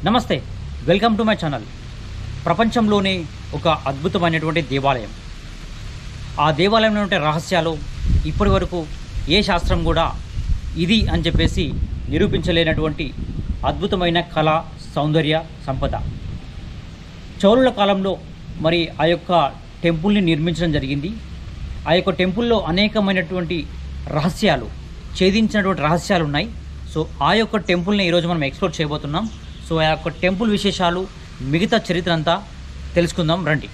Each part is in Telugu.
నమస్తే, వెల్కమ్ టు మై ఛానల్. ప్రపంచంలోనే ఒక అద్భుతమైనటువంటి దేవాలయం. ఆ దేవాలయంలో ఉండే రహస్యాలు ఇప్పటి వరకు ఏ శాస్త్రం కూడా ఇది అని చెప్పేసి నిరూపించలేనటువంటి అద్భుతమైన కళ, సౌందర్య, సంపద. చౌరుల కాలంలో మరి ఆ యొక్క టెంపుల్ని నిర్మించడం జరిగింది. ఆ యొక్క టెంపుల్లో అనేకమైనటువంటి రహస్యాలు, ఛేదించినటువంటి రహస్యాలు ఉన్నాయి. సో ఆ యొక్క టెంపుల్ని ఈరోజు మనం ఎక్స్ప్లోర్ చేయబోతున్నాం. సో ఆ యొక్క టెంపుల్ విశేషాలు, మిగతా చరిత్ర అంతా తెలుసుకుందాం రండి.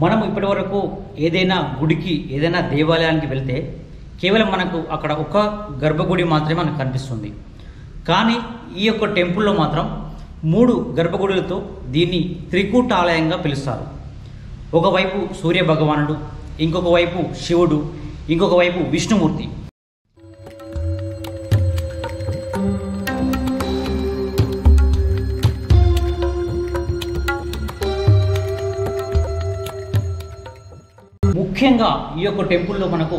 మనం ఇప్పటి వరకు ఏదైనా గుడికి, ఏదైనా దేవాలయానికి వెళ్తే కేవలం మనకు అక్కడ ఒక గర్భగుడి మాత్రమే మనకు కనిపిస్తుంది. కానీ ఈ యొక్క టెంపుల్లో మాత్రం 3 గర్భగుడులతో దీన్ని త్రికూటాలయంగా పిలుస్తారు. ఒకవైపు సూర్య భగవానుడు, ఇంకొక వైపు శివుడు, ఇంకొక వైపు విష్ణుమూర్తి. ముఖ్యంగా ఈ యొక్క టెంపుల్లో మనకు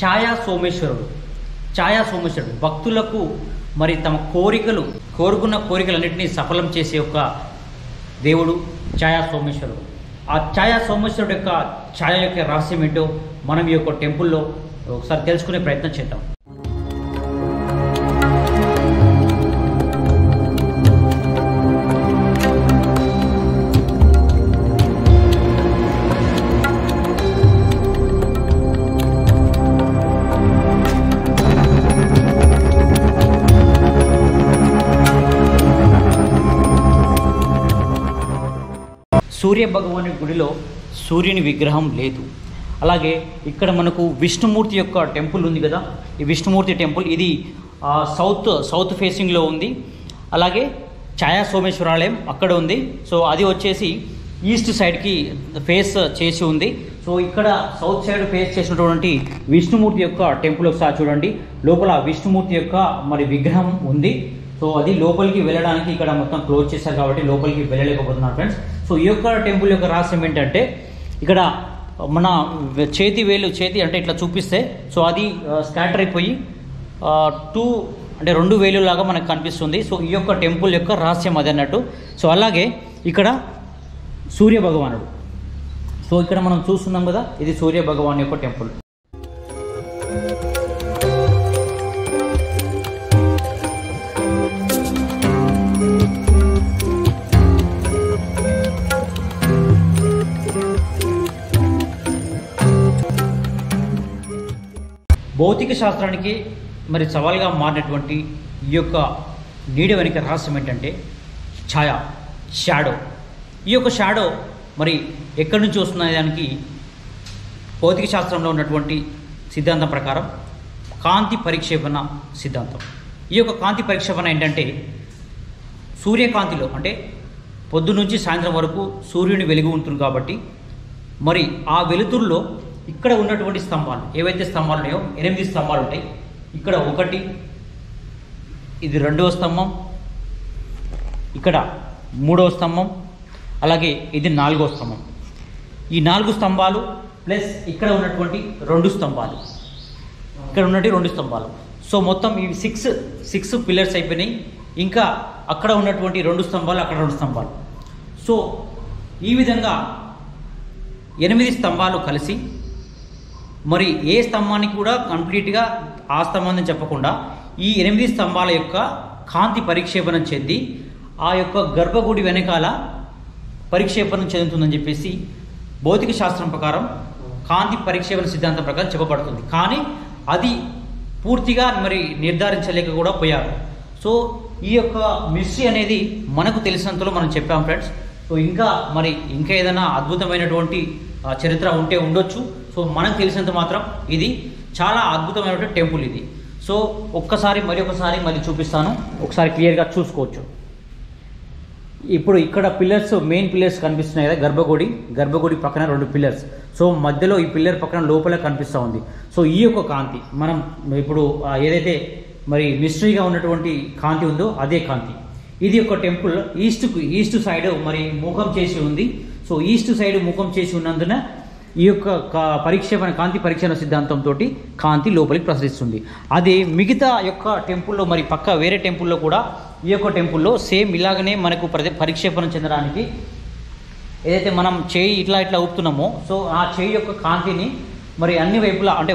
ఛాయా సోమేశ్వరుడు భక్తులకు మరి తమ కోరుకున్న కోరికలన్నింటినీ సఫలం చేసే ఒక దేవుడు ఛాయా సోమేశ్వరుడు. ఆ ఛాయా సోమేశ్వరుడు యొక్క ఛాయ యొక్క రహస్యం ఏంటో మనం ఈ యొక్క టెంపుల్లో ఒకసారి తెలుసుకునే ప్రయత్నం చేద్దాం. సూర్య భగవాని గుడిలో సూర్యుని విగ్రహం లేదు. అలాగే ఇక్కడ మనకు విష్ణుమూర్తి యొక్క టెంపుల్ ఉంది కదా, ఈ విష్ణుమూర్తి టెంపుల్ ఇది సౌత్ ఫేసింగ్లో ఉంది. అలాగే ఛాయా సోమేశ్వరాలయం అక్కడ ఉంది. సో అది వచ్చేసి ఈస్ట్ సైడ్కి ఫేస్ చేసి ఉంది. సో ఇక్కడ సౌత్ సైడ్ ఫేస్ చేసినటువంటి విష్ణుమూర్తి యొక్క టెంపుల్ ఒకసారి చూడండి. లోపల విష్ణుమూర్తి యొక్క మరి విగ్రహం ఉంది. సో అది లోపలికి వెళ్ళడానికి ఇక్కడ మొత్తం క్లోజ్ చేశారు కాబట్టి లోపలికి వెళ్ళలేకపోతున్నారు ఫ్రెండ్స్. సో ఈ యొక్క టెంపుల్ యొక్క రహస్యం ఏంటంటే, ఇక్కడ మన చేతి అంటే ఇట్లా చూపిస్తే సో అది స్కాటర్ అయిపోయి 2 వేలులాగా మనకు కనిపిస్తుంది. సో ఈ యొక్క టెంపుల్ యొక్క రహస్యం అది అన్నట్టు. సో అలాగే ఇక్కడ సూర్య భగవానుడు. సో ఇక్కడ మనం చూస్తున్నాం కదా, ఇది సూర్య భగవాన్ యొక్క టెంపుల్. భౌతిక శాస్త్రానికి మరి సవాల్గా మారినటువంటి ఈ యొక్క నీడ వెనుక రహస్యం ఏంటంటే షాడో. ఈ యొక్క షాడో మరి ఎక్కడి నుంచి వస్తున్న దానికి భౌతిక శాస్త్రంలో ఉన్నటువంటి సిద్ధాంతం ప్రకారం కాంతి పరిక్షేపణ సిద్ధాంతం. ఈ యొక్క కాంతి పరిక్షేపణ ఏంటంటే, సూర్యకాంతిలో అంటే పొద్దు నుంచి సాయంత్రం వరకు సూర్యుని వెలుగు ఉంటుంది కాబట్టి మరి ఆ వెలుతురులో ఇక్కడ ఉన్నటువంటి స్తంభాలు, ఏవైతే స్తంభాలు ఉన్నాయో 8 స్తంభాలు ఉంటాయి. ఇక్కడ 1, ఇది 2వ స్తంభం, ఇక్కడ 3వ స్తంభం, అలాగే ఇది 4వ స్తంభం. ఈ 4 స్తంభాలు ప్లస్ ఇక్కడ ఉన్నటువంటి 2 స్తంభాలు, ఇక్కడ ఉన్నటువంటి 2 స్తంభాలు. సో మొత్తం ఇవి 6 పిల్లర్స్ అయిపోయినాయి. ఇంకా అక్కడ ఉన్నటువంటి 2 స్తంభాలు, అక్కడ 2 స్తంభాలు. సో ఈ విధంగా 8 స్తంభాలు కలిసి మరి ఏ స్తంభానికి కూడా కంప్లీట్గా ఆ స్తంభాన్ని చెప్పకుండా ఈ 8 స్తంభాల యొక్క కాంతి పరిక్షేపణం చెంది ఆ యొక్క గర్భగుడి వెనకాల పరిక్షేపణం చెందుతుందని చెప్పేసి భౌతిక శాస్త్రం ప్రకారం, కాంతి పరిక్షేపణ సిద్ధాంతం ప్రకారం చెప్పబడుతుంది. కానీ అది పూర్తిగా మరి నిర్ధారించలేక కూడా పోయారు. సో ఈ యొక్క మిస్టరీ అనేది మనకు తెలిసినంతలో మనం చెప్పాం ఫ్రెండ్స్. సో ఇంకా ఏదైనా అద్భుతమైనటువంటి చరిత్ర ఉంటే ఉండొచ్చు. సో మనకు తెలిసినంత మాత్రం ఇది చాలా అద్భుతమైనటువంటి టెంపుల్ ఇది. సో మరొకసారి మళ్ళీ చూపిస్తాను, ఒకసారి క్లియర్గా చూసుకోవచ్చు. ఇప్పుడు ఇక్కడ పిల్లర్స్, మెయిన్ పిల్లర్స్ కనిపిస్తున్నాయి కదా, గర్భగుడి పక్కన 2 పిల్లర్స్. సో మధ్యలో ఈ పిల్లర్ పక్కన లోపల కనిపిస్తూ ఉంది. సో ఈ యొక్క కాంతి మనం ఇప్పుడు ఏదైతే మరి మిస్టరీగా ఉన్నటువంటి కాంతి ఉందో అదే కాంతి. ఇది ఒక టెంపుల్ ఈస్ట్ సైడ్ మరి ముఖం చేసి ఉంది. సో ఈస్ట్ సైడ్ ముఖం చేసి ఉన్నందున ఈ యొక్క కాంతి పరిక్షేపణ సిద్ధాంతంతో కాంతి లోపలికి ప్రసరిస్తుంది. అదే మిగతా యొక్క టెంపుల్లో మరి పక్క వేరే టెంపుల్లో కూడా ఈ యొక్క టెంపుల్లో సేమ్ ఇలాగనే మనకు పరిక్షేపణం చెందడానికి ఏదైతే మనం చేయి ఇట్లా ఊపుతున్నామో సో ఆ చేయి యొక్క కాంతిని మరి అన్ని వైపులా అంటే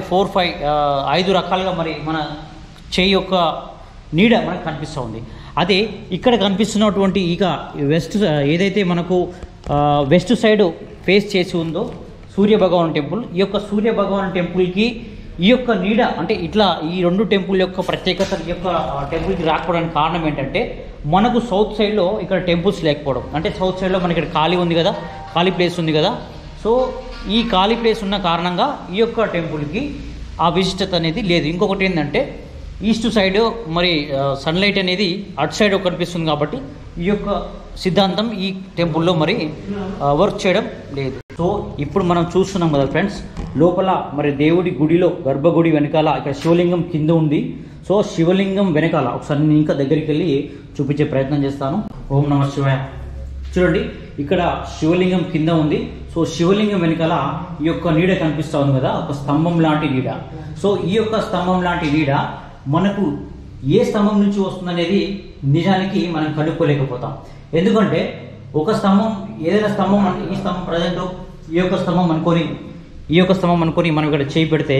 5 రకాలుగా మరి మన చేయి యొక్క నీడ మనకు కనిపిస్తూ ఉంది. అదే ఇక్కడ కనిపిస్తున్నటువంటి ఇక ఏదైతే మనకు వెస్ట్ సైడ్ ఫేస్ చేసి ఉందో సూర్య భగవాన్ టెంపుల్, ఈ యొక్క సూర్య భగవాన్ టెంపుల్కి ఈ యొక్క నీడ అంటే ఇట్లా ఈ 2 టెంపుల్ యొక్క ప్రత్యేకత ఈ యొక్క టెంపుల్కి రాకపోవడానికి కారణం ఏంటంటే మనకు సౌత్ సైడ్లో ఇక్కడ టెంపుల్స్ లేకపోవడం. అంటే సౌత్ సైడ్లో మనకి ఇక్కడ ఖాళీ ప్లేస్ ఉంది కదా. సో ఈ ఖాళీ ప్లేస్ ఉన్న కారణంగా ఈ యొక్క టెంపుల్కి ఆ విశిష్టత అనేది లేదు. ఇంకొకటి ఏంటంటే ఈస్ట్ సైడ్ మరి సన్లైట్ అనేది అటు సైడ్ కనిపిస్తుంది కాబట్టి ఈ యొక్క సిద్ధాంతం ఈ టెంపుల్లో మరి వర్క్ చేయడం లేదు. సో ఇప్పుడు మనం చూస్తున్నాం కదా ఫ్రెండ్స్, లోపల మరి దేవుడి గుడిలో గర్భగుడి వెనకాల ఇక్కడ శివలింగం కింద ఉంది. సో శివలింగం వెనకాల ఒకసారి నేను ఇంకా దగ్గరికి వెళ్ళి చూపించే ప్రయత్నం చేస్తాను. ఓం నమః శివాయ. చూడండి ఇక్కడ శివలింగం కింద ఉంది. సో శివలింగం వెనకాల ఈ యొక్క నీడ కనిపిస్తూ ఉంది కదా, ఒక స్తంభం లాంటి నీడ. సో ఈ యొక్క స్తంభం లాంటి నీడ మనకు ఏ స్తంభం నుంచి వస్తుందనేది నిజానికి మనం కనుక్కోలేకపోతాం. ఎందుకంటే ఒక స్తంభం ఏదైనా స్తంభం అంటే ఈ స్తంభం ప్రజెంట్ ఈ యొక్క స్తంభం అనుకొని మనం ఇక్కడ చేయి పెడితే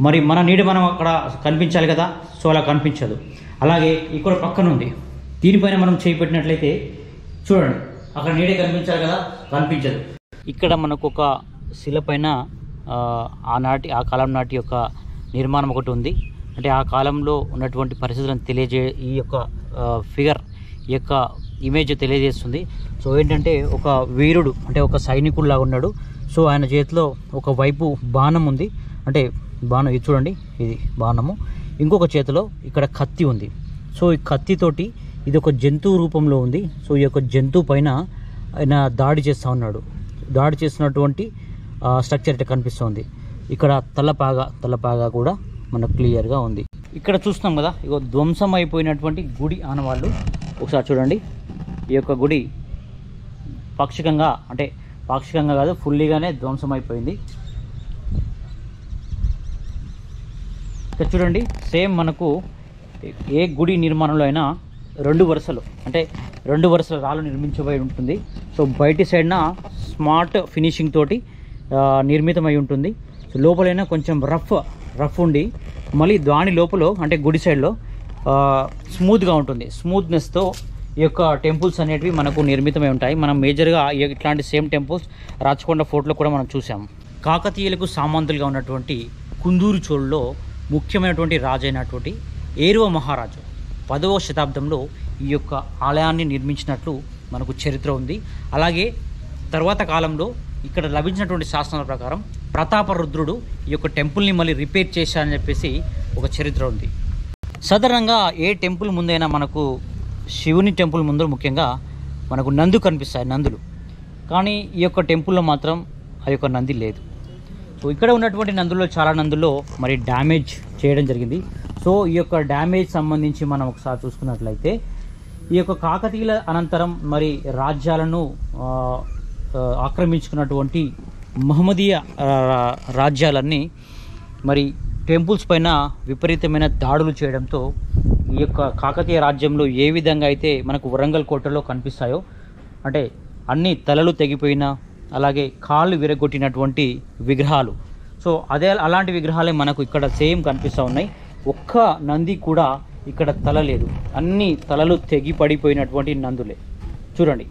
మరి మన నీడ మనం అక్కడ కనిపించాలి కదా. సో అలా కనిపించదు. అలాగే ఇక్కడ పక్కన ఉంది, దీనిపైన మనం చేయి పెట్టినట్లయితే చూడండి అక్కడ నీడ కనిపించాలి కదా, కనిపించదు. ఇక్కడ మనకు ఒక శిల పైన ఆ కాలం నాటి యొక్క నిర్మాణం ఒకటి ఉంది. అంటే ఆ కాలంలో ఉన్నటువంటి పరిస్థితులను ఈ యొక్క ఫిగర్ ఈ యొక్క ఇమేజ్ తెలియజేస్తుంది. సో ఏంటంటే ఒక వీరుడు అంటే ఒక సైనికుడిలాగా ఉన్నాడు. సో ఆయన చేతిలో ఒక వైపు బాణం ఉంది. అంటే బాణం ఇది చూడండి, ఇది బాణము. ఇంకొక చేతిలో ఇక్కడ కత్తి ఉంది. సో ఈ కత్తితోటి ఇది ఒక జంతువు రూపంలో ఉంది. సో ఈ యొక్క జంతువు పైన ఆయన దాడి చేస్తూ ఉన్నాడు. దాడి చేస్తున్నటువంటి స్ట్రక్చర్ ఇట్లా కనిపిస్తుంది. ఇక్కడ తలపాగా కూడా మనకు క్లియర్గా ఉంది. ఇక్కడ చూస్తున్నాం కదా, ఇక ధ్వంసం అయిపోయినటువంటి గుడి ఆనవాళ్ళు ఒకసారి చూడండి. ఈ యొక్క గుడి పాక్షికంగా కాదు, ఫుల్లీగానే ధ్వంసం అయిపోయింది. ఇక్కడ చూడండి, సేమ్ మనకు ఏ గుడి నిర్మాణంలో అయినా 2 వరుసల రాళ్ళు నిర్మించబడి ఉంటుంది. సో బయటి సైడ్న స్మార్ట్ ఫినిషింగ్ తోటి నిర్మితమై ఉంటుంది. సో లోపలైనా కొంచెం రఫ్ ఉండి మళ్ళీ దాని లోపల అంటే గుడి సైడ్లో స్మూత్గా ఉంటుంది. స్మూత్నెస్తో ఈ యొక్క టెంపుల్స్ అనేటివి మనకు నిర్మితమై ఉంటాయి. మనం మేజర్గా ఇట్లాంటి సేమ్ టెంపుల్స్ రాచకొండ ఫోర్ట్లో కూడా మనం చూసాము. కాకతీయులకు సామంతులుగా ఉన్నటువంటి కుందూరు చోళలో ముఖ్యమైనటువంటి రాజు అయినటువంటి ఏరువ మహారాజు 10వ శతాబ్దంలో ఈ యొక్క ఆలయాన్ని నిర్మించినట్లు మనకు చరిత్ర ఉంది. అలాగే తర్వాత కాలంలో ఇక్కడ లభించినటువంటి శాసనాల ప్రకారం ప్రతాపరుద్రుడు ఈ యొక్క టెంపుల్ని మళ్ళీ రిపేర్ చేశారని చెప్పేసి ఒక చరిత్ర ఉంది. సాధారణంగా ఏ టెంపుల్ ముందైనా మనకు శివుని టెంపుల్ ముందు ముఖ్యంగా మనకు నందులు, కానీ ఈ యొక్క టెంపుల్లో మాత్రం ఆ యొక్క నంది లేదు. సో ఇక్కడ ఉన్నటువంటి చాలా నందుల్లో మరి డ్యామేజ్ చేయడం జరిగింది. సో ఈ యొక్క డ్యామేజ్ సంబంధించి మనం ఒకసారి చూసుకున్నట్లయితే ఈ యొక్క కాకతీయుల అనంతరం మరి రాజ్యాలను ఆక్రమించుకున్నటువంటి మహమ్మదీయ రాజ్యాలన్నీ మరి టెంపుల్స్ పైన విపరీతమైన దాడులు చేయడంతో ఈ యొక్క కాకతీయ రాజ్యంలో ఏ విధంగా అయితే మనకు వరంగల్ కోటలో కనిపిస్తాయో అంటే అన్ని తలలు తెగిపోయిన అలాగే కాళ్ళు విరగొట్టినటువంటి విగ్రహాలు, సో అలాంటి విగ్రహాలే మనకు ఇక్కడ సేమ్ కనిపిస్తూ ఉన్నాయి. ఒక్క నంది కూడా ఇక్కడ తల లేదు, అన్ని తలలు తెగి పడిపోయినటువంటి నందులే. చూడండి,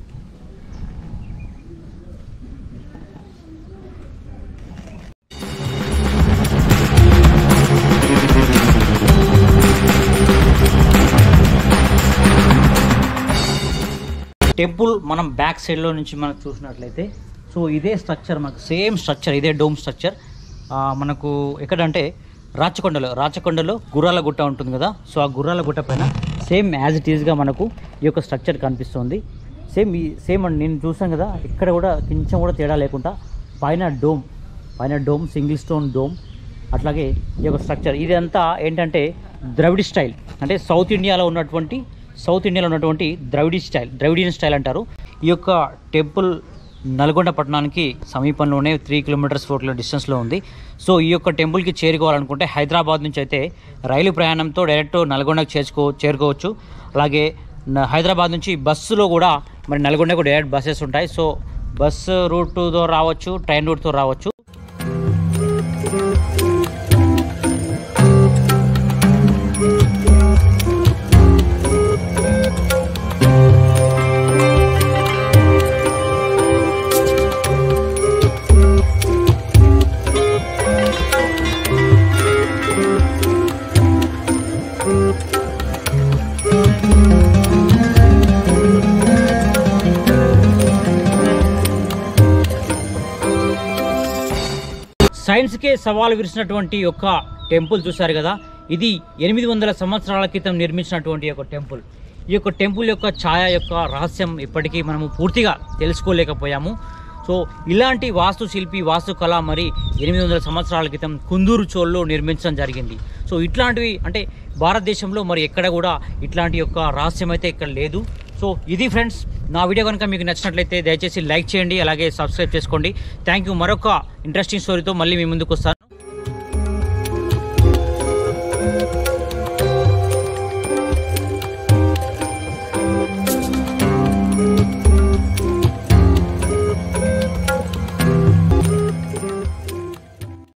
టెంపుల్ మనం బ్యాక్ సైడ్లో నుంచి మనం చూసినట్లయితే సో ఇదే స్ట్రక్చర్, మనకు సేమ్ స్ట్రక్చర్, ఇదే డోమ్ స్ట్రక్చర్ మనకు ఎక్కడంటే రాచకొండలో గుర్రాల గుట్ట ఉంటుంది కదా. సో ఆ గుర్రాల గుట్ట పైన సేమ్ యాజ్ ఇట్ ఈజ్గా మనకు ఈ యొక్క స్ట్రక్చర్ కనిపిస్తుంది. సేమ్ అండి, నేను చూసాను కదా, ఇక్కడ కూడా కొంచెం కూడా తేడా లేకుండా పైన డోమ్ సింగిల్ స్టోన్ డోమ్, అట్లాగే ఈ యొక్క స్ట్రక్చర్ ఇదంతా ఏంటంటే ద్రవిడ్ స్టైల్, అంటే సౌత్ ఇండియాలో ఉన్నటువంటి సౌత్ ఇండియాలో ఉన్నటువంటి ద్రవిడియన్ స్టైల్ అంటారు. ఈ యొక్క టెంపుల్ నల్గొండ పట్టణానికి సమీపంలోనే 3 కిలోమీటర్స్ 4 కిలో డిస్టెన్స్లో ఉంది. సో ఈ యొక్క టెంపుల్కి చేరుకోవాలనుకుంటే హైదరాబాద్ నుంచి అయితే రైలు ప్రయాణంతో డైరెక్ట్ నల్గొండకు చేరుకోవచ్చు. అలాగే హైదరాబాద్ నుంచి బస్సులో కూడా మరి నల్గొండకు డైరెక్ట్ బస్సెస్ ఉంటాయి. సో బస్సు రూట్తో రావచ్చు, ట్రైన్ రూట్తో రావచ్చు. సైన్స్కే సవాల్ విరిసినటువంటి యొక్క టెంపుల్ చూశారు కదా. ఇది 800 సంవత్సరాల క్రితం నిర్మించినటువంటి ఒక టెంపుల్. ఈ యొక్క టెంపుల్ యొక్క ఛాయ యొక్క రహస్యం ఇప్పటికీ మనము పూర్తిగా తెలుసుకోలేకపోయాము. సో ఇలాంటి వాస్తుకళ మరి 800 సంవత్సరాల క్రితం కుందూరు చోళులో నిర్మించడం జరిగింది. సో ఇట్లాంటివి అంటే భారతదేశంలో మరి ఎక్కడ కూడా ఇట్లాంటి యొక్క రహస్యం అయితే ఇక్కడ లేదు. సో ఇది ఫ్రెండ్స్, నా వీడియో కనుక మీకు నచ్చినట్లయితే దయచేసి లైక్ చేయండి, అలాగే సబ్స్క్రైబ్ చేసుకోండి. Thank you. మరొక ఇంట్రెస్టింగ్ స్టోరీతో మళ్ళీ మీ ముందుకు వస్తాను.